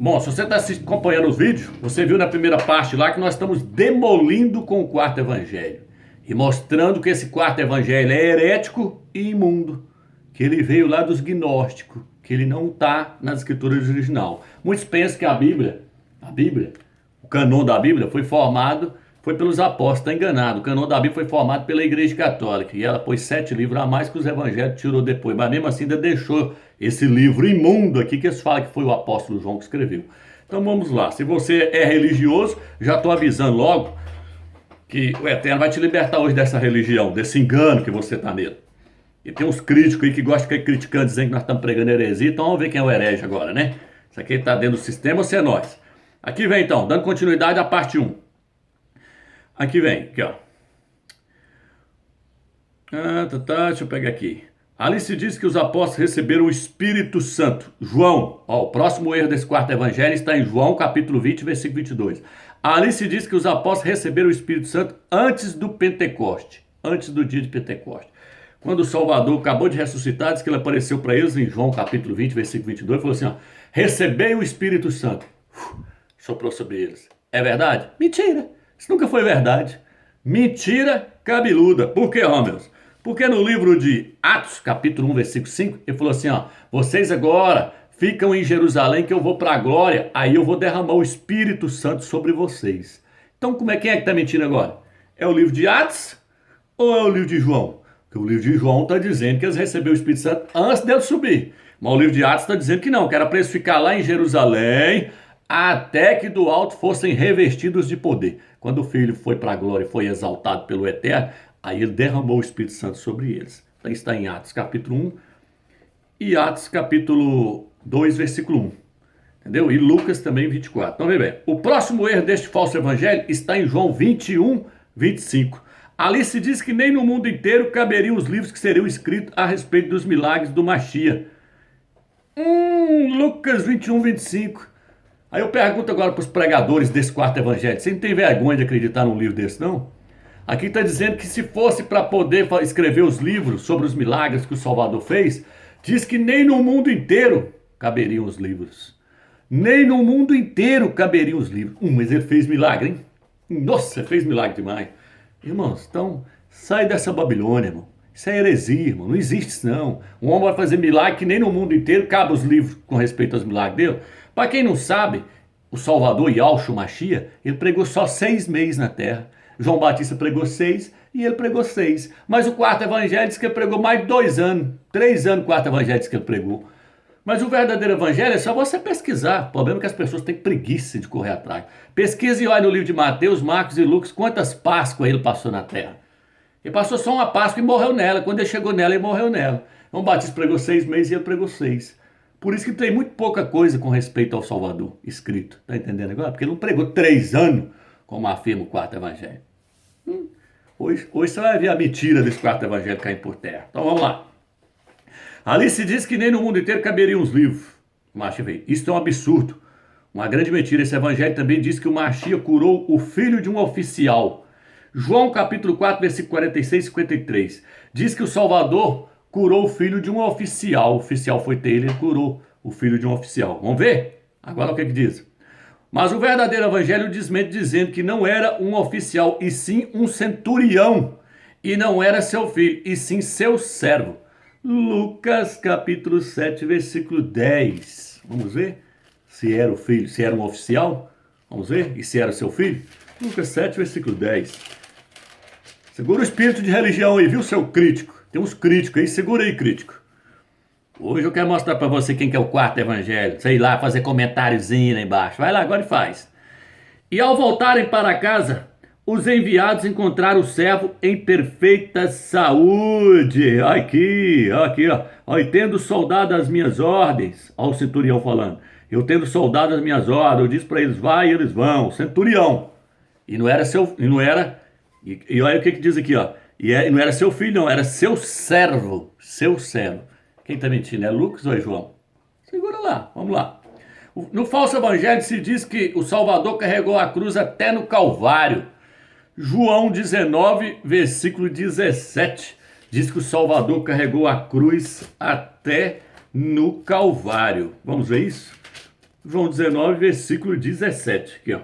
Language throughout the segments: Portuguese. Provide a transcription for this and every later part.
Bom, se você está acompanhando os vídeos, você viu na primeira parte lá que nós estamos demolindo com o quarto evangelho e mostrando que esse quarto evangelho é herético e imundo, que ele veio lá dos gnósticos, que ele não está nas escrituras original. Muitos pensam que a Bíblia, o canon da Bíblia foi pelos apóstolos, está enganado. O canon da Bíblia foi formado pela Igreja Católica e ela pôs 7 livros a mais que os evangelhos tirou depois, mas mesmo assim ainda deixou esse livro imundo aqui que eles falam que foi o apóstolo João que escreveu. Então vamos lá, se você é religioso, já estou avisando logo que o Eterno vai te libertar hoje dessa religião, desse engano que você está nele. E tem uns críticos aí que gostam de ficar criticando, dizendo que nós estamos pregando heresia, então vamos ver quem é o herege agora, né? Isso aqui está dentro do sistema ou se é nós? Aqui vem então, dando continuidade à parte 1. Aqui vem, aqui ó. Deixa eu pegar aqui. Ali se diz que os apóstolos receberam o Espírito Santo. João, ó, o próximo erro desse quarto evangelho está em João capítulo 20, versículo 22. Ali se diz que os apóstolos receberam o Espírito Santo antes do Pentecoste, antes do dia de Pentecoste. Quando o Salvador acabou de ressuscitar, diz que ele apareceu para eles em João capítulo 20, versículo 22, e falou assim, ó, recebei o Espírito Santo. Soprou sobre eles. É verdade? Mentira. Isso nunca foi verdade. Mentira cabeluda. Por que, Rômeus? Porque no livro de Atos, capítulo 1, versículo 5, ele falou assim, ó, vocês agora ficam em Jerusalém que eu vou para a glória, aí eu vou derramar o Espírito Santo sobre vocês. Então, quem é que está mentindo agora? É o livro de Atos ou é o livro de João? Porque o livro de João está dizendo que eles receberam o Espírito Santo antes deles subir. Mas o livro de Atos está dizendo que não, que era para eles ficar lá em Jerusalém até que do alto fossem revestidos de poder. Quando o Filho foi para a glória e foi exaltado pelo Eterno, aí ele derramou o Espírito Santo sobre eles. Então está em Atos capítulo 1 e Atos capítulo 2, versículo 1. Entendeu? E Lucas também 24. Então, bem, o próximo erro deste falso evangelho está em João 21, 25. Ali se diz que nem no mundo inteiro caberiam os livros que seriam escritos a respeito dos milagres do Machia. Lucas 21, 25. Aí eu pergunto agora para os pregadores desse quarto evangelho, você não tem vergonha de acreditar num livro desse, não? Aqui está dizendo que se fosse para poder escrever os livros sobre os milagres que o Salvador fez, diz que nem no mundo inteiro caberiam os livros. Nem no mundo inteiro caberiam os livros. Mas ele fez milagre, hein? Nossa, fez milagre demais. Irmãos, então, sai dessa Babilônia, irmão. Isso é heresia, irmão. Não existe isso, não. Um homem vai fazer milagre que nem no mundo inteiro cabe os livros com respeito aos milagres dele. Para quem não sabe, o Salvador Yahshua Mashiach, ele pregou só 6 meses na terra. João Batista pregou 6 e ele pregou 6. Mas o quarto evangelho diz que ele pregou mais de 2 anos. 3 anos o quarto evangelho diz que ele pregou. Mas o verdadeiro evangelho é só você pesquisar. O problema é que as pessoas têm preguiça de correr atrás. Pesquise e olhe no livro de Mateus, Marcos e Lucas quantas Páscoas ele passou na terra. Ele passou só uma Páscoa e morreu nela. Quando ele chegou nela, ele morreu nela. João Batista pregou 6 meses e ele pregou 6. Por isso que tem muito pouca coisa com respeito ao Salvador escrito. Tá entendendo agora? Porque ele não pregou 3 anos, como afirma o quarto evangelho. Hoje você vai ver a mentira desse quarto evangelho caindo por terra. Então vamos lá. Ali se diz que nem no mundo inteiro caberiam os livros. Isso é um absurdo. Uma grande mentira. Esse evangelho também diz que o Mashiach curou o filho de um oficial. João capítulo 4, versículo 46 e 53. Diz que o Salvador curou o filho de um oficial. O oficial foi ter ele curou o filho de um oficial. Vamos ver? Agora o que diz? Mas o verdadeiro evangelho desmente dizendo que não era um oficial, e sim um centurião. E não era seu filho, e sim seu servo. Lucas capítulo 7, versículo 10. Vamos ver se era o filho, se era um oficial. Vamos ver? E se era seu filho? Lucas 7, versículo 10. Segura o espírito de religião aí, viu, seu crítico? Tem uns críticos aí, segura aí, crítico. Hoje eu quero mostrar para você quem que é o quarto evangelho. Sei lá, fazer comentáriozinho lá embaixo. Vai lá, agora e faz. E ao voltarem para casa, os enviados encontraram o servo em perfeita saúde. Aqui, ó. E tendo soldado as minhas ordens. Olha o centurião falando. Eu tendo soldado as minhas ordens, eu disse para eles, vai e eles vão. Centurião. E não era seu, e olha o que diz aqui, ó. E não era seu filho, não, era seu servo. Seu servo. Quem está mentindo? É Lucas ou é João? Segura lá, vamos lá. No falso evangelho se diz que o Salvador carregou a cruz até no Calvário. João 19, versículo 17. Diz que o Salvador carregou a cruz até no Calvário. Vamos ver isso? João 19, versículo 17. Aqui, ó.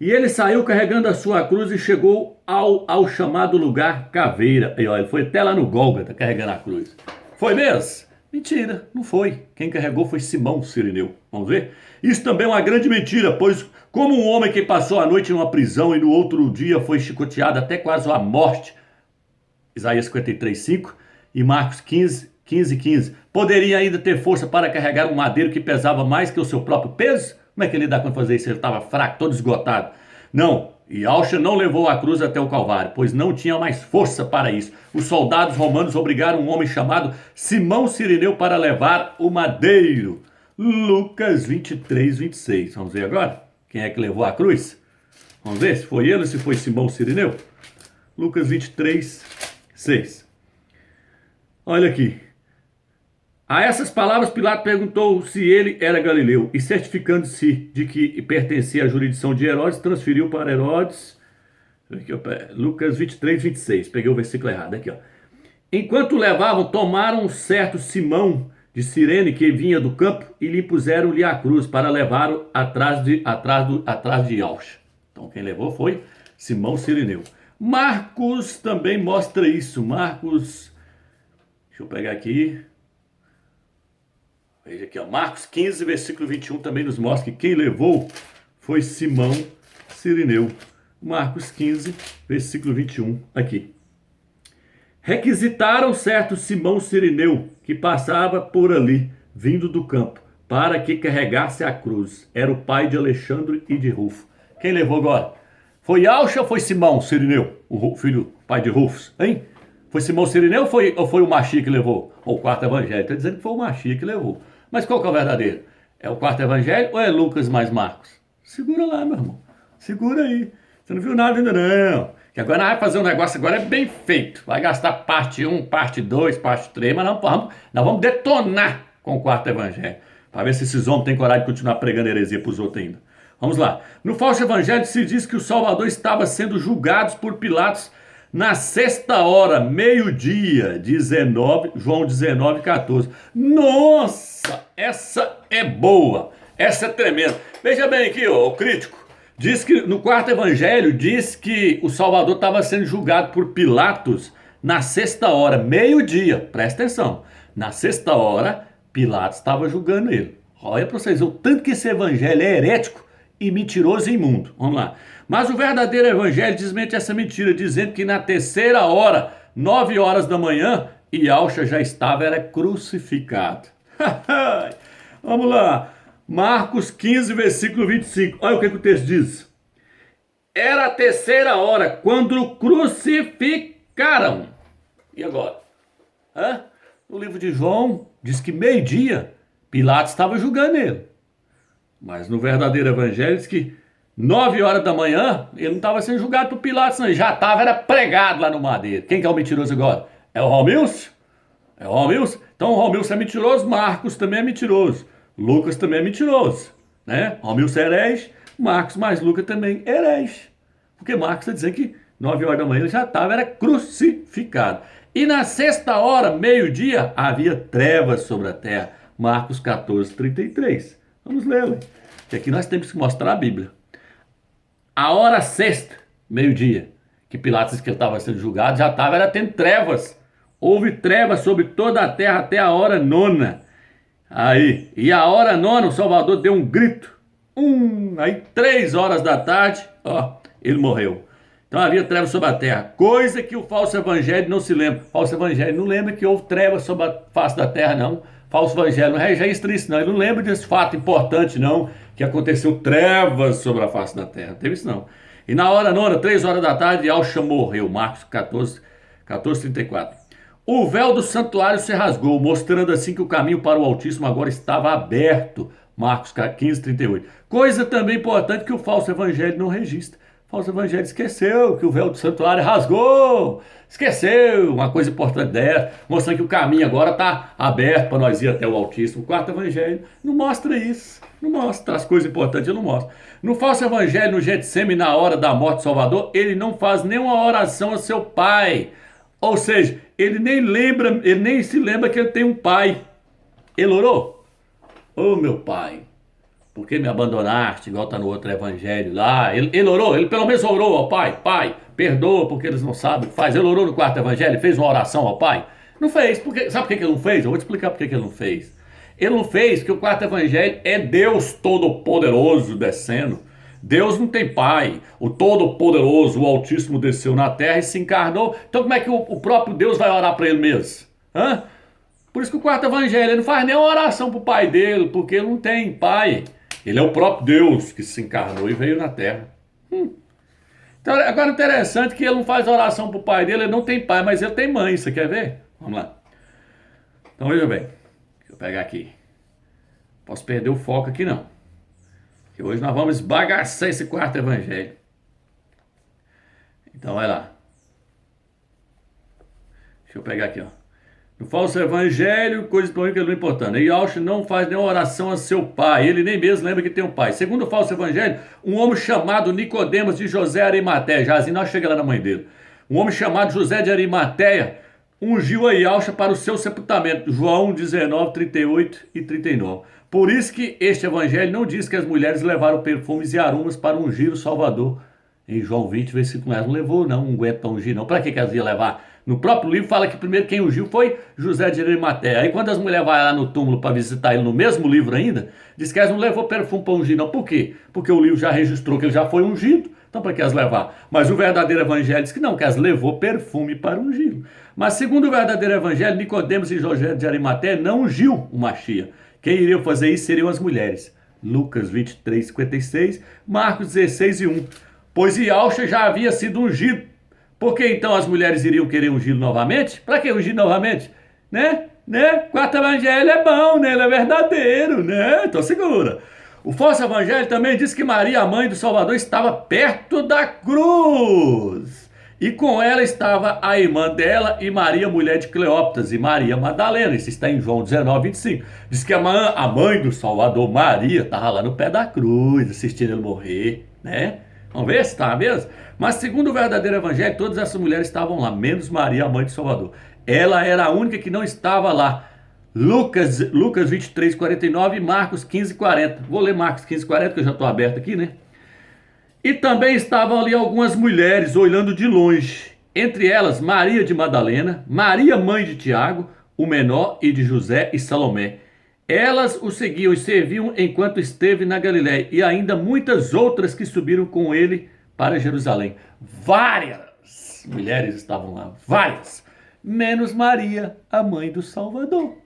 E ele saiu carregando a sua cruz e chegou ao chamado lugar Caveira. E olha, ele foi até lá no Gólgota carregando a cruz. Foi mesmo? Mentira, não foi. Quem carregou foi Simão Cirineu. Vamos ver? Isso também é uma grande mentira, pois como um homem que passou a noite em uma prisão e no outro dia foi chicoteado até quase a morte, Isaías 53, 5 e Marcos 15, 15, poderia ainda ter força para carregar um madeiro que pesava mais que o seu próprio peso? Como é que ele dá conta de fazer isso? Ele estava fraco, todo esgotado. Não, e Yahshua não levou a cruz até o Calvário, pois não tinha mais força para isso. Os soldados romanos obrigaram um homem chamado Simão Cirineu para levar o madeiro. Lucas 23, 26. Vamos ver agora? Quem é que levou a cruz? Vamos ver se foi ele ou se foi Simão Cirineu? Lucas 23, 6. Olha aqui. A essas palavras, Pilatos perguntou se ele era galileu e, certificando-se de que pertencia à jurisdição de Herodes, transferiu para Herodes. Aqui, ó, Lucas 23, 26. Peguei o versículo errado aqui, ó. Enquanto o levavam, tomaram um certo Simão de Cirene que vinha do campo e lhe puseram-lhe a cruz para levá-lo atrás de Yahshua. Então quem levou foi Simão Cirineu. Marcos também mostra isso. Marcos, deixa eu pegar aqui. Veja aqui, ó, Marcos 15, versículo 21 também nos mostra que quem levou foi Simão Cirineu. Marcos 15, versículo 21, aqui. Requisitaram certo Simão Cirineu, que passava por ali, vindo do campo, para que carregasse a cruz. Era o pai de Alexandre e de Rufo. Quem levou agora? Foi Yahshua ou foi Simão Cirineu, o filho, pai de Rufus, hein? Foi Simão Cirineu ou foi o Machia que levou? Ou o quarto evangelho? Está dizendo que foi o Machia que levou. Mas qual que é o verdadeiro? É o quarto evangelho ou é Lucas mais Marcos? Segura lá, meu irmão. Segura aí. Você não viu nada ainda não. Que agora nós vamos fazer um negócio agora bem feito. Vai gastar parte 1, parte 2, parte 3, mas nós vamos detonar com o quarto evangelho. Para ver se esses homens têm coragem de continuar pregando heresia para os outros ainda. Vamos lá. No falso evangelho se diz que o Salvador estava sendo julgado por Pilatos na sexta hora, meio-dia, João 19, 14. Nossa, essa é boa, essa é tremenda. Veja bem aqui, ó, o crítico. Diz que no quarto evangelho, diz que o Salvador estava sendo julgado por Pilatos na sexta hora, meio-dia. Presta atenção. Na sexta hora, Pilatos estava julgando ele. Olha para vocês, o tanto que esse evangelho é herético e mentiroso e imundo. Vamos lá. Mas o verdadeiro evangelho desmente essa mentira, dizendo que na terceira hora, 9 horas da manhã, Yahshua já era crucificado. Vamos lá. Marcos 15, versículo 25. Olha o que o texto diz. Era a terceira hora, quando o crucificaram. E agora? No livro de João, diz que meio-dia, Pilatos estava julgando ele. Mas no verdadeiro evangelho diz que 9 horas da manhã, ele não estava sendo julgado por Pilatos, não. Ele já estava, era pregado lá no madeiro. Quem que é o mentiroso agora? É o Romilson? É o Romilson? Então o Romilson é mentiroso, Marcos também é mentiroso. Lucas também é mentiroso, né? Romilson é herege, Marcos mais Lucas também é herege. Porque Marcos está dizendo que 9 horas da manhã ele já estava, era crucificado. E na sexta hora, meio-dia, havia trevas sobre a terra. Marcos 14, 33. Vamos ler, que aqui nós temos que mostrar a Bíblia. A hora sexta, meio-dia, que Pilatos disse que ele estava sendo julgado, já estava, era tendo trevas. Houve trevas sobre toda a terra até a hora nona. Aí, e a hora nona, o Salvador deu um grito. Aí 3 horas da tarde, ó, ele morreu. Então havia trevas sobre a terra, coisa que o falso evangelho não se lembra. O falso evangelho não lembra que houve trevas sobre a face da terra, não. Falso evangelho não registra isso, não. Ele não lembra desse fato importante, não, que aconteceu trevas sobre a face da terra. Não teve isso, não. E na hora nona, 3 horas da tarde, Yahshua morreu. Marcos 14, 34. O véu do santuário se rasgou, mostrando assim que o caminho para o Altíssimo agora estava aberto. Marcos 15, 38. Coisa também importante que o falso evangelho não registra. O falso evangelho esqueceu que o véu do santuário rasgou. Esqueceu uma coisa importante dessa, mostrando que o caminho agora está aberto para nós ir até o Altíssimo. O quarto evangelho não mostra isso. Não mostra. As coisas importantes ele não mostra. No falso evangelho, no Getsêmani, na hora da morte do Salvador, ele não faz nenhuma oração a seu pai. Ou seja, ele nem se lembra que ele tem um pai. Ele orou? Ô meu pai, por que me abandonaste? Igual está no outro evangelho lá. Ele orou, ele pelo menos orou ao pai. Pai, perdoa porque eles não sabem o que faz. Ele orou no quarto evangelho, fez uma oração ao pai. Não fez. Sabe por que ele não fez? Eu vou te explicar por que ele não fez. Ele não fez porque o quarto evangelho é Deus Todo-Poderoso descendo. Deus não tem pai. O Todo-Poderoso, o Altíssimo desceu na terra e se encarnou. Então como é que o próprio Deus vai orar para ele mesmo? Hã? Por isso que o quarto evangelho ele não faz nem uma oração para o pai dele, porque ele não tem pai. Ele é o próprio Deus que se encarnou e veio na terra. Então, agora interessante que ele não faz oração para o pai dele, ele não tem pai, mas ele tem mãe. Você quer ver? Vamos lá. Então veja bem. Deixa eu pegar aqui. Posso perder o foco aqui não. Que hoje nós vamos esbagaçar esse quarto evangelho. Então vai lá. Deixa eu pegar aqui, ó. No falso evangelho, coisa que não é importante. Yaush não faz nenhuma oração a seu pai. Ele nem mesmo lembra que tem um pai. Segundo o falso evangelho, um homem chamado Nicodemos de José Arimateia. Já assim nós chegamos lá na mãe dele. Um homem chamado José de Arimateia ungiu a Yaush para o seu sepultamento. João 19, 38 e 39. Por isso que este evangelho não diz que as mulheres levaram perfumes e aromas para ungir o Salvador. Em João 20, versículo 1, elas não levou não um unguento para ungir não. Para que elas iam levar? No próprio livro fala que primeiro quem ungiu foi José de Arimateia. Aí quando as mulheres vão lá no túmulo para visitar ele, no mesmo livro ainda, diz que elas não levou perfume para ungir não. Por quê? Porque o livro já registrou que ele já foi ungido. Então para que elas levar? Mas o verdadeiro evangelho diz que não, que elas levou perfume para ungir. Mas segundo o verdadeiro evangelho, Nicodemos e José de Arimateia não ungiu o Machia. Quem iria fazer isso seriam as mulheres. Lucas 23, 56, Marcos 16 e 1. Pois Yaush já havia sido ungido. Por que então as mulheres iriam querer ungir novamente? Para que ungir novamente? Né? Quarto evangelho é bom, né? Ele é verdadeiro, né? Então segura. O falso evangelho também diz que Maria, a mãe do Salvador, estava perto da cruz. E com ela estava a irmã dela e Maria, mulher de Cleópatra, e Maria Madalena. Isso está em João 19, 25. Diz que a mãe do Salvador, Maria, estava lá no pé da cruz, assistindo ele morrer, né? Vamos ver se está mesmo? Mas segundo o verdadeiro evangelho, todas essas mulheres estavam lá, menos Maria, a mãe de Salvador. Ela era a única que não estava lá. Lucas 23, 49 e Marcos 15, 40. Vou ler Marcos 15, 40, que eu já estou aberto aqui, né? E também estavam ali algumas mulheres olhando de longe. Entre elas, Maria de Madalena, Maria, mãe de Tiago, o menor, e de José e Salomé. Elas o seguiam e serviam enquanto esteve na Galiléia, e ainda muitas outras que subiram com ele para Jerusalém. Várias mulheres estavam lá, várias, menos Maria, a mãe do Salvador.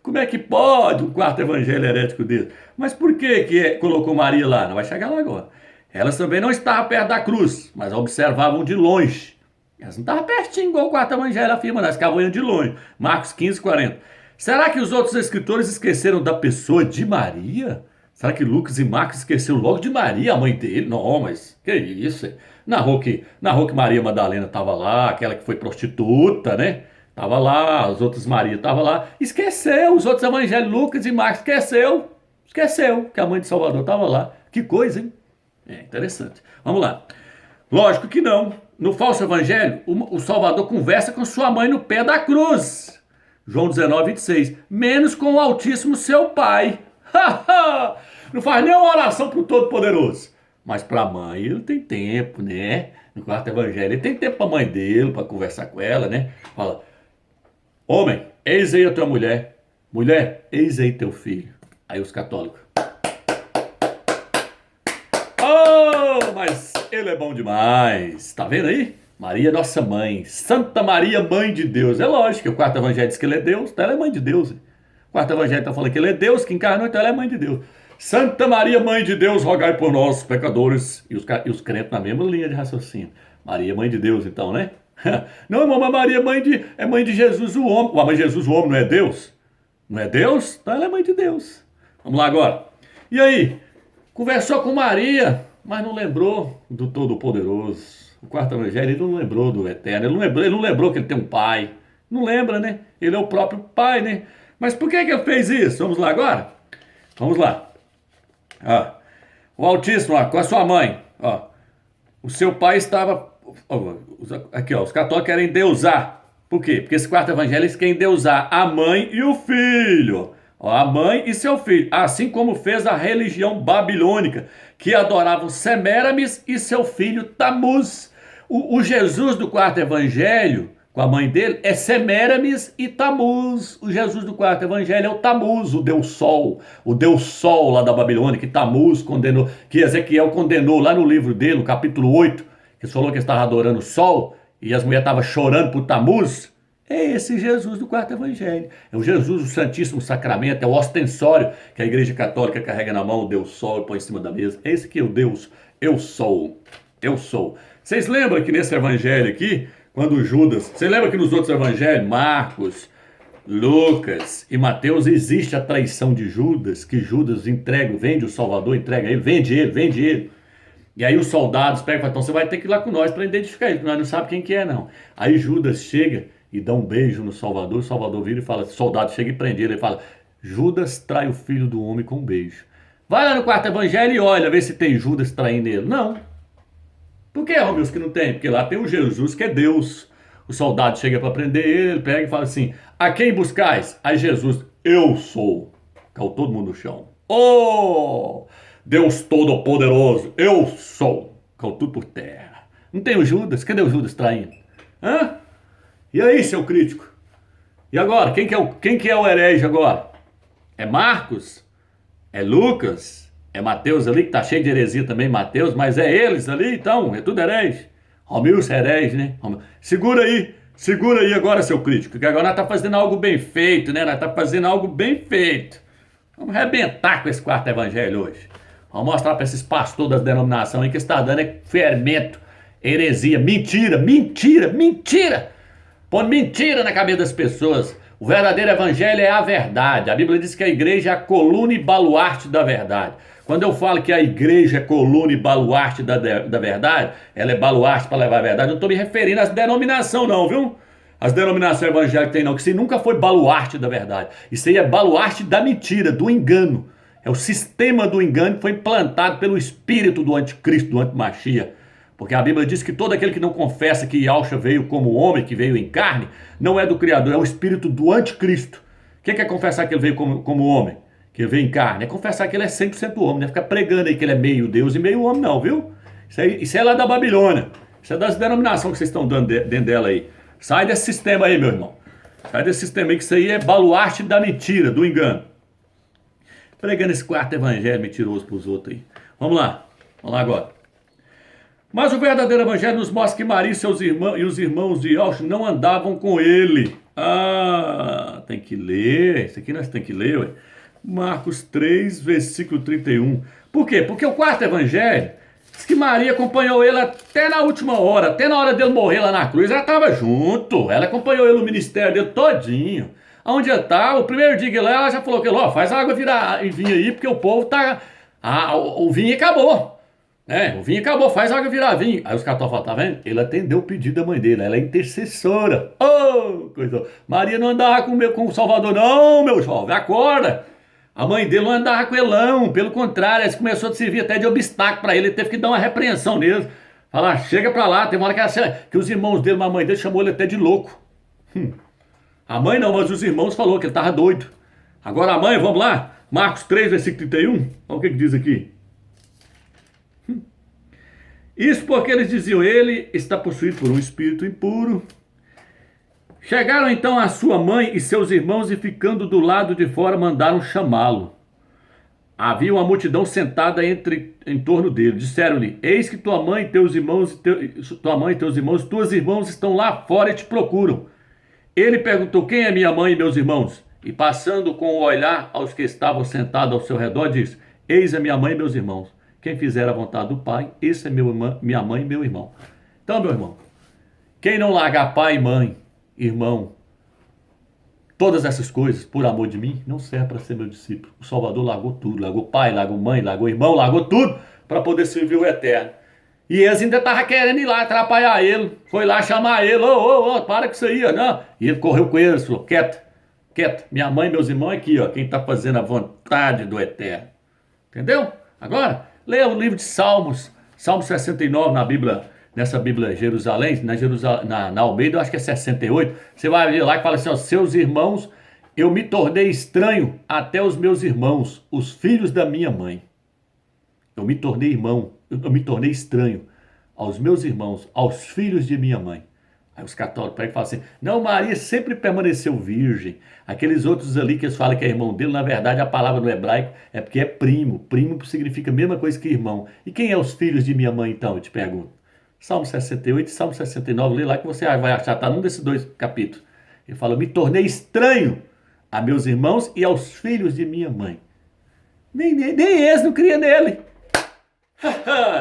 Como é que pode um quarto evangelho herético desse? Mas por que colocou Maria lá? Não vai chegar lá agora. Elas também não estavam perto da cruz, mas observavam de longe. Elas não estavam pertinho, igual o quarto evangelho afirma, elas ficavam olhando de longe. Marcos 15, 40. Será que os outros escritores esqueceram da pessoa de Maria? Será que Lucas e Marcos esqueceram logo de Maria, a mãe dele? Não, mas que isso? Narrou que Maria Madalena estava lá, aquela que foi prostituta, né? Estava lá, as outras Maria estavam lá. Esqueceu, os outros evangelhos, Lucas e Marcos, esqueceu que a mãe de Salvador estava lá. Que coisa, hein? É interessante. Vamos lá. Lógico que não. No falso evangelho, o Salvador conversa com sua mãe no pé da cruz. João 19, 26. Menos com o Altíssimo seu Pai. Não faz nenhuma oração para o Todo-Poderoso. Mas para a mãe ele tem tempo, né? No quarto evangelho ele tem tempo para a mãe dele, para conversar com ela, né? Fala, homem, eis aí a tua mulher. Mulher, eis aí teu filho. Aí os católicos. Oh, mas ele é bom demais. Tá vendo aí? Maria, nossa mãe. Santa Maria, mãe de Deus. É lógico que o quarto evangelho diz que ele é Deus, então ela é mãe de Deus. O quarto evangelho está falando que ele é Deus, que encarnou, então ela é mãe de Deus. Santa Maria, mãe de Deus, rogai por nós, pecadores. E os crentes na mesma linha de raciocínio. Maria, mãe de Deus, então, né? Não, irmão, Maria é mãe de Jesus, o homem. Mas Jesus, o homem, não é Deus? Não é Deus? Então ela é mãe de Deus. Vamos lá agora. E aí? Conversou com Maria, mas não lembrou do Todo-Poderoso. O quarto evangelho, ele não lembrou do Eterno. Ele não lembrou que ele tem um pai. Não lembra, né? Ele é o próprio pai, né? Mas por que ele fez isso? Vamos lá agora? Vamos lá. O Altíssimo, com a sua mãe. O seu pai estava... Aqui, os católicos querem endeusar. Por quê? Porque esse quarto evangelho eles querem endeusar a mãe e o filho. Ó, a mãe e seu filho, assim como fez a religião babilônica, que adoravam Semiramis e seu filho Tamuz. O Jesus do quarto evangelho, com a mãe dele, é Semiramis e Tamuz. O Jesus do quarto evangelho é o Tamuz, o Deus Sol lá da Babilônia, que Tamuz condenou, que Ezequiel condenou lá no livro dele, no capítulo 8, que falou que estava adorando o sol e as mulheres estavam chorando por Tamuz. É esse Jesus do quarto evangelho. É o Jesus do Santíssimo Sacramento, é o ostensório que a Igreja Católica carrega na mão, o Deus Sol, e põe em cima da mesa. É esse que é o Deus, eu sou, eu sou. Vocês lembram que nesse evangelho aqui, quando Judas, você lembra que nos outros evangelhos, Marcos, Lucas e Mateus, existe a traição de Judas, que Judas entrega, vende o Salvador, entrega ele, vende ele, vende ele. E aí os soldados pegam e falam, então você vai ter que ir lá com nós para identificar ele, porque nós não sabemos quem que é não. Aí Judas chega e dá um beijo no Salvador, o Salvador vira e fala, o soldado chega e prende ele, fala, Judas trai o filho do homem com um beijo. Vai lá no quarto evangelho e olha, vê se tem Judas traindo ele. Não. Por que, Romilson, que não tem? Porque lá tem o Jesus que é Deus. O soldado chega para prender ele, ele pega e fala assim, a quem buscais? Aí Jesus, eu sou. Caiu todo mundo no chão. Oh, Deus Todo-Poderoso, eu sou. Caiu tudo por terra. Não tem o Judas? Cadê o Judas traindo? Hã? E aí, seu crítico? E agora? Quem que é o herege agora? É Marcos? É Lucas? É Mateus ali, que tá cheio de heresia também, Mateus, mas é eles ali, então, é tudo herege. Romilson é herege, né? Segura aí agora, seu crítico, que agora nós tá fazendo algo bem feito, né? Nós tá fazendo algo bem feito. Vamos arrebentar com esse quarto evangelho hoje. Vamos mostrar para esses pastores das denominações aí que está dando é fermento, heresia, mentira, mentira, mentira. Põe mentira na cabeça das pessoas. O verdadeiro evangelho é a verdade. A Bíblia diz que a igreja é a coluna e baluarte da verdade. Quando eu falo que a igreja é coluna e baluarte da verdade, ela é baluarte para levar a verdade, eu não estou me referindo às denominações não, viu? As denominações evangélicas tem não, que isso aí nunca foi baluarte da verdade. Isso aí é baluarte da mentira, do engano. É o sistema do engano que foi implantado pelo espírito do anticristo, do antimachia. Porque a Bíblia diz que todo aquele que não confessa que Yahshua veio como homem, que veio em carne, não é do Criador, é o espírito do anticristo. O que é confessar que ele veio como homem, que ele veio em carne? É confessar que ele é 100% homem, não é ficar pregando aí que ele é meio Deus e meio homem não, viu? Isso é lá da Babilônia, isso é das denominações que vocês estão dando dentro dela aí. Sai desse sistema aí, meu irmão. Sai desse sistema aí, que isso aí é baluarte da mentira, do engano. Pregando esse quarto evangelho mentiroso para os outros aí. Vamos lá agora. Mas o verdadeiro evangelho nos mostra que Maria e seus irmãos e os irmãos de Yahshua não andavam com ele. Ah, tem que ler. Isso aqui nós temos que ler, ué. Marcos 3, versículo 31. Por quê? Porque o quarto evangelho diz que Maria acompanhou ele até na última hora, até na hora dele morrer lá na cruz, ela estava junto. Ela acompanhou ele no ministério dele todinho. Onde ele estava, o primeiro dia que ela já falou que ele, ó, faz a água virar vinho aí, porque o povo tá... o vinho acabou. O vinho acabou, faz água virar vinho. Aí os católicos falam, tá vendo? Ele atendeu o pedido da mãe dele, ela é intercessora. Oh, coisa. Maria não andava com o Salvador, não, meu jovem, acorda. A mãe dele não andava com ele, não. Pelo contrário, ela começou a servir até de obstáculo para ele teve que dar uma repreensão nele. Falar, chega pra lá. Tem uma hora que os irmãos dele, a mãe dele, chamou ele até de louco. A mãe não, mas os irmãos falou que ele tava doido. Agora a mãe, vamos lá. Marcos 3, versículo 31. Olha o que diz aqui. Isso porque eles diziam, ele está possuído por um espírito impuro. Chegaram então a sua mãe e seus irmãos e ficando do lado de fora mandaram chamá-lo. Havia uma multidão sentada em torno dele. Disseram-lhe, eis que tua mãe e teus irmãos, tuas irmãos estão lá fora e te procuram. Ele perguntou, quem é minha mãe e meus irmãos? E passando com o olhar aos que estavam sentados ao seu redor, disse, eis a minha mãe e meus irmãos. Quem fizer a vontade do Pai, esse é minha mãe e meu irmão. Então, meu irmão, quem não largar pai, mãe, irmão, todas essas coisas, por amor de mim, não serve para ser meu discípulo. O Salvador largou tudo, largou pai, largou mãe, largou irmão, largou tudo para poder servir o Eterno. E eles ainda estavam querendo ir lá atrapalhar ele, foi lá chamar ele, para com isso aí, não. E ele correu com eles, falou, quieto, minha mãe e meus irmãos aqui, ó, quem está fazendo a vontade do Eterno. Entendeu? Agora... leia o livro de Salmos, Salmo 69 na Bíblia, nessa Bíblia Jerusalém, na Almeida, eu acho que é 68. Você vai ver lá que fala assim, ó, seus irmãos eu me tornei estranho até os meus irmãos, os filhos da minha mãe. Eu me tornei irmão, eu me tornei estranho aos meus irmãos, aos filhos de minha mãe. Aí os católicos pegam e falam assim, não, Maria sempre permaneceu virgem. Aqueles outros ali que eles falam que é irmão dele, na verdade a palavra no hebraico é porque é primo. Primo significa a mesma coisa que irmão. E quem é os filhos de minha mãe então, eu te pergunto? Salmo 68 e Salmo 69, lê lá que você vai achar, está num desses dois capítulos. Ele fala, me tornei estranho a meus irmãos e aos filhos de minha mãe. Nem eles não cria nele.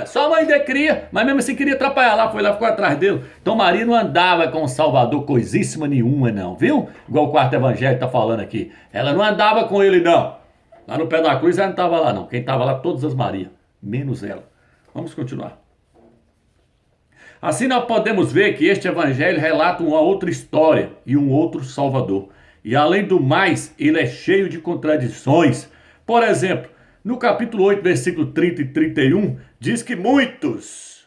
Só a mãe dele cria, mas mesmo assim queria atrapalhar lá, foi lá, ficou atrás dele. Então Maria não andava com o Salvador coisíssima nenhuma não, viu? Igual o quarto evangelho está falando aqui. Ela não andava com ele não. Lá no pé da cruz ela não estava lá não. Quem estava lá todas as Marias, menos ela. Vamos continuar. Assim nós podemos ver que este evangelho relata uma outra história e um outro Salvador. E além do mais, ele é cheio de contradições. Por exemplo, no capítulo 8, versículo 30 e 31, diz que muitos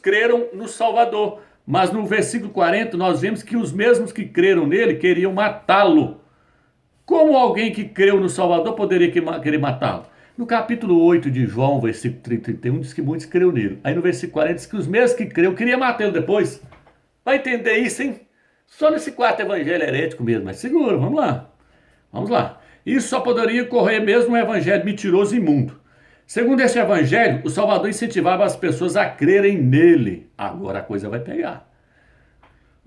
creram no Salvador. Mas no versículo 40 nós vemos que os mesmos que creram nele queriam matá-lo. Como alguém que creu no Salvador poderia querer matá-lo? No capítulo 8 de João, versículo 30 e 31, diz que muitos creram nele. Aí no versículo 40 diz que os mesmos que creram queriam matá-lo depois. Vai entender isso, hein? Só nesse quarto evangelho herético mesmo, mas seguro, vamos lá. Vamos lá. Isso só poderia ocorrer mesmo um evangelho mentiroso e imundo. Segundo este evangelho, o Salvador incentivava as pessoas a crerem nele. Agora a coisa vai pegar.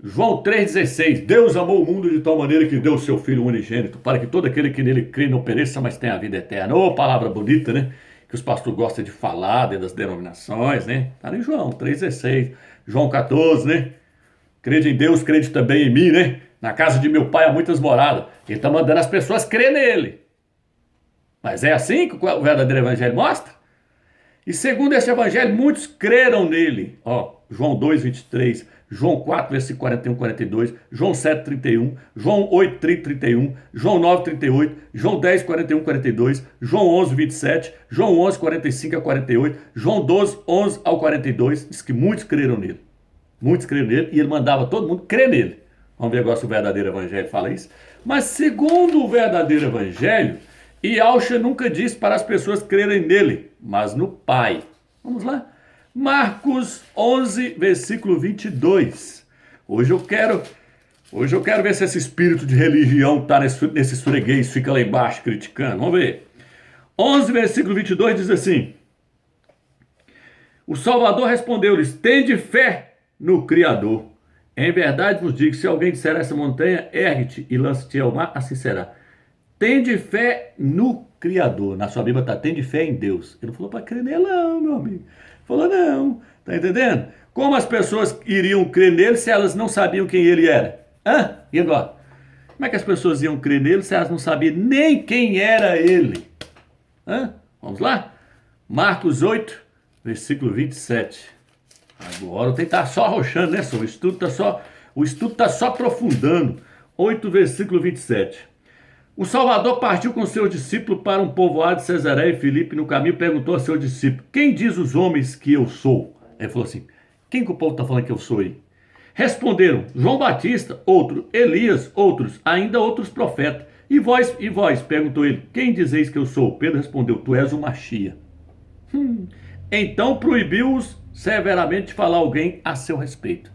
João 3,16, Deus amou o mundo de tal maneira que deu o seu Filho unigênito, para que todo aquele que nele crê não pereça, mas tenha a vida eterna. Ô, palavra bonita, né? Que os pastores gostam de falar dentro das denominações, né? Está em João 3,16, João 14, né? Crede em Deus, crede também em mim, né? Na casa de meu pai há muitas moradas. Ele está mandando as pessoas crer nele. Mas é assim que o verdadeiro evangelho mostra? E segundo este evangelho, muitos creram nele. Ó, João 2, 23, João 4, versículo 41, 42, João 7, 31, João 8, 30, 31, João 9, 38, João 10, 41, 42, João 11, 27, João 11, 45 a 48, João 12, 11 ao 42. Diz que muitos creram nele. Muitos creram nele e ele mandava todo mundo crer nele. Vamos ver agora se o verdadeiro evangelho fala isso. Mas segundo o verdadeiro evangelho, Yahshua nunca disse para as pessoas crerem nele, mas no Pai. Vamos lá? Marcos 11, versículo 22. Hoje eu quero ver se esse espírito de religião está nesse freguês, fica lá embaixo criticando. Vamos ver. 11, versículo 22 diz assim: o Salvador respondeu-lhes, tende fé no Criador. Em verdade vos digo, se alguém disser a essa montanha, ergue-te e lance-te ao mar, assim será. Tende fé no Criador. Na sua Bíblia está, tende fé em Deus. Ele não falou para crer nele não, meu amigo. Falou não, tá entendendo? Como as pessoas iriam crer nele se elas não sabiam quem ele era? Hã? E agora? Como é que as pessoas iam crer nele se elas não sabiam nem quem era ele? Hã? Vamos lá? Marcos 8, versículo 27. Agora tem que estar só arrochando, né, senhor? O estudo está só aprofundando. 8, versículo 27. O Salvador partiu com seus discípulos para um povoado de Cesareia e Filipe. No caminho perguntou a seu discípulo, quem diz os homens que eu sou? Ele falou assim, quem que o povo está falando que eu sou aí? Responderam, João Batista, outro, Elias, outros, ainda outros profetas. E vós, perguntou ele, quem dizeis que eu sou? Pedro respondeu, tu és o Machia. Então proibiu-os severamente de falar alguém a seu respeito.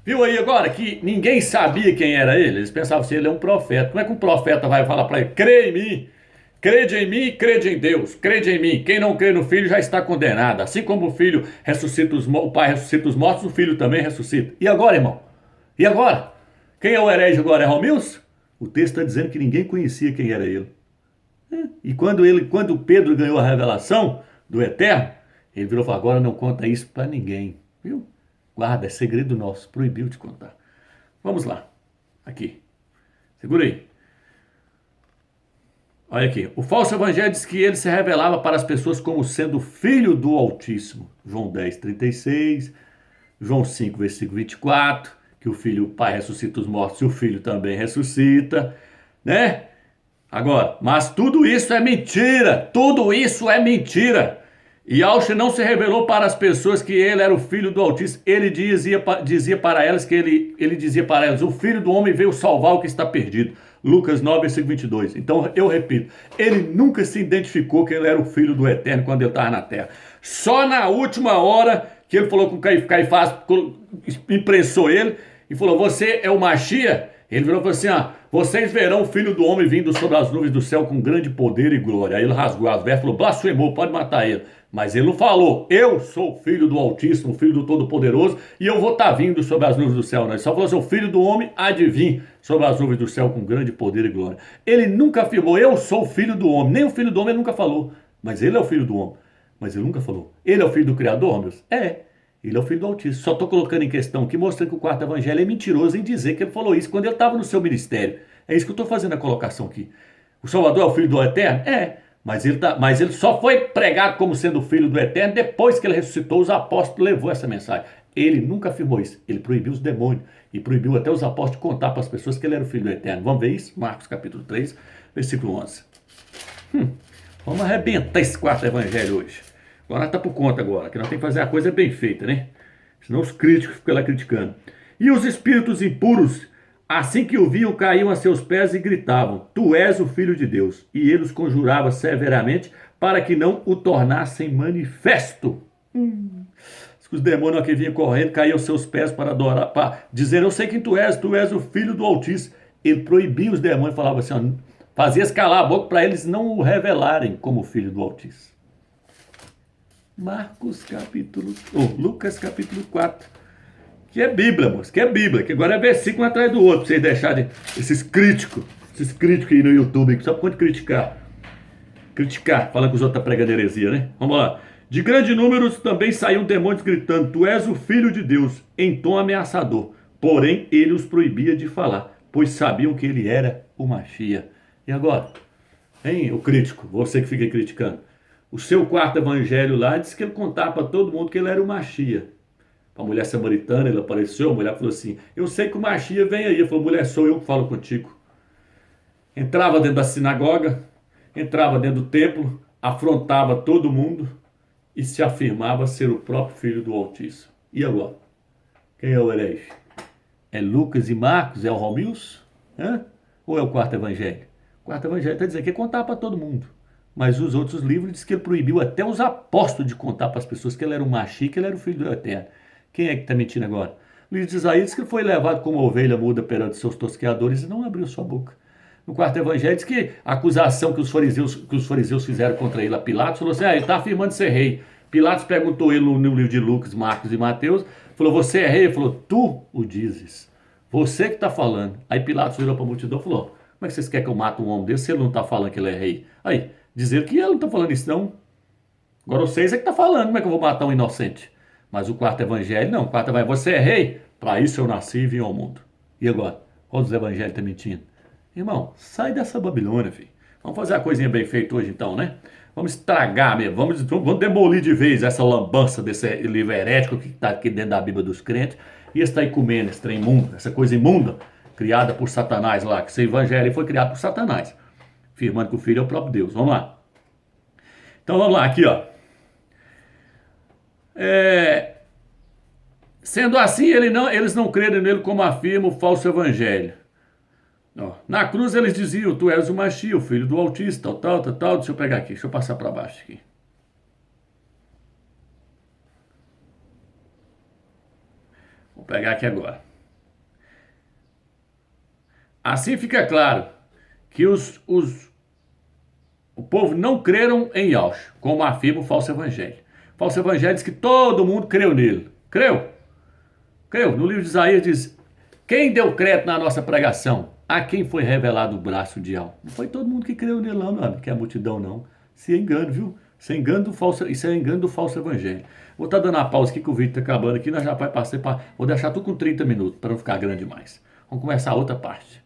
Viu aí agora que ninguém sabia quem era ele? Eles pensavam assim, ele é um profeta. Como é que um profeta vai falar para ele, crê em mim, crede em mim, crede em Deus, crede em mim. Quem não crê no Filho já está condenado. Assim como o Filho ressuscita o Pai ressuscita os mortos, o Filho também ressuscita. E agora, irmão? E agora? Quem é o herege agora? É Romilson? O texto está dizendo que ninguém conhecia quem era ele. E quando Pedro ganhou a revelação do Eterno, ele virou e falou, agora não conta isso para ninguém. Viu? Guarda, é segredo nosso, proibiu de contar. Vamos lá, aqui, segura aí. Olha aqui, o falso evangelho diz que ele se revelava para as pessoas como sendo filho do Altíssimo. João 10, 36, João 5, versículo 24, que o Pai ressuscita os mortos e o Filho também ressuscita, né? Agora, mas tudo isso é mentira, E Yahshua não se revelou para as pessoas que ele era o Filho do Altíssimo. Ele dizia para elas o Filho do Homem veio salvar o que está perdido. Lucas 9, versículo 22. Então, eu repito, ele nunca se identificou que ele era o filho do Eterno quando ele estava na terra. Só na última hora que ele falou com Caifás, imprensou ele e falou, você é o Machia? Ele virou e falou assim, vocês verão o Filho do Homem vindo sobre as nuvens do céu com grande poder e glória. Aí ele rasgou as vestes e falou, blasfemou, pode matar ele. Mas ele não falou, eu sou o Filho do Altíssimo, Filho do Todo-Poderoso, e eu vou estar vindo sobre as nuvens do céu. Não. Ele só falou assim, o Filho do Homem há de vir sobre as nuvens do céu com grande poder e glória. Ele nunca afirmou, eu sou o Filho do Homem. Nem o Filho do Homem ele nunca falou. Mas ele é o Filho do Homem. Mas ele nunca falou. Ele é o Filho do Criador, meus? É. Ele é o Filho do Altíssimo. Só estou colocando em questão aqui, mostrando que o quarto evangelho é mentiroso em dizer que ele falou isso quando ele estava no seu ministério. É isso que eu estou fazendo a colocação aqui. O Salvador é o Filho do Eterno? É. Mas ele só foi pregado como sendo o Filho do Eterno depois que ele ressuscitou. Os apóstolos levou essa mensagem. Ele nunca afirmou isso. Ele proibiu os demônios e proibiu até os apóstolos contar para as pessoas que ele era o Filho do Eterno. Vamos ver isso? Marcos capítulo 3, versículo 11. Vamos arrebentar esse quarto evangelho hoje. Agora nós estamos por conta agora, que nós temos que fazer a coisa bem feita, né? Senão os críticos ficam lá criticando. E os espíritos impuros, assim que o viam, caíam a seus pés e gritavam, tu és o Filho de Deus. E ele os conjurava severamente para que não o tornassem manifesto. Os demônios que vinham correndo caíam aos seus pés para adorar, para dizer, eu sei quem tu és o Filho do Altíssimo. Ele proibia os demônios, falava assim, fazia calar a boca para eles não o revelarem como Filho do Altíssimo. Lucas capítulo 4, que é Bíblia, moço, que é Bíblia, que agora é versículo atrás do outro, para vocês deixarem esses críticos aí no YouTube, só por conta de criticar, falando que os outros estão pregando heresia, né? Vamos lá. De grande número também saíam demônios gritando, tu és o Filho de Deus, em tom ameaçador, porém ele os proibia de falar, pois sabiam que ele era o Machia. E agora? Hein, o crítico, você que fica criticando. O seu quarto evangelho lá disse que ele contava para todo mundo que ele era o Machia. Para a mulher samaritana, ele apareceu, a mulher falou assim, eu sei que o Machia vem aí. Ele falou, mulher, sou eu que falo contigo. Entrava dentro da sinagoga, entrava dentro do templo, afrontava todo mundo e se afirmava ser o próprio Filho do Altíssimo. E agora? Quem é o herege? É Lucas e Marcos? É o Romilson? Ou é o quarto evangelho? O quarto evangelho está dizendo que ele contava para todo mundo. Mas os outros livros diz que ele proibiu até os apóstolos de contar para as pessoas que ele era um Machia, que ele era o Filho do Eterno. Quem é que está mentindo agora? O livro de Isaías diz que ele foi levado como ovelha muda perante seus tosqueadores e não abriu sua boca. No quarto evangelho diz que a acusação que os fariseus fizeram contra ele a Pilatos, falou assim, ele está afirmando ser rei. Pilatos perguntou ele no livro de Lucas, Marcos e Mateus, falou, você é rei? Ele falou, tu o dizes. Você que está falando. Aí Pilatos virou para a multidão e falou, como é que vocês querem que eu mate um homem desse se ele não está falando que ele é rei? Aí, dizer que ele não está falando isso não. Agora vocês é que está falando, como é que eu vou matar um inocente? Mas o quarto evangelho, não, o quarto evangelho, você é rei? Para isso eu nasci e vim ao mundo. E agora? Qual dos evangelhos está mentindo? Irmão, sai dessa Babilônia, filho. Vamos fazer a coisinha bem feita hoje então, né? Vamos estragar mesmo, vamos demolir de vez essa lambança desse livro herético que está aqui dentro da Bíblia dos crentes e esse ecumênio, esse trem imundo, essa coisa imunda, criada por Satanás lá, que esse evangelho foi criado por Satanás, afirmando que o Filho é o próprio Deus. Vamos lá. Então vamos lá, aqui ó. Sendo assim, eles não creram nele como afirma o falso evangelho. Na cruz eles diziam, tu és o Machia, o Filho do Altíssimo, tal. Deixa eu pegar aqui, deixa eu passar para baixo aqui. Vou pegar aqui agora. Assim fica claro que o povo não creram em Yahshua, como afirma o falso evangelho. O falso evangelho diz que todo mundo creu nele. Creu? No livro de Isaías diz, quem deu crédito na nossa pregação? A quem foi revelado o braço de Yahweh? Não foi todo mundo que creu nele não, meu amigo, que é a multidão não. Se engano, viu? Isso é engano do falso evangelho. Vou estar dando uma pausa aqui que o vídeo está acabando aqui, nós já vai passar para... Vou deixar tudo com 30 minutos, para não ficar grande demais. Vamos começar a outra parte.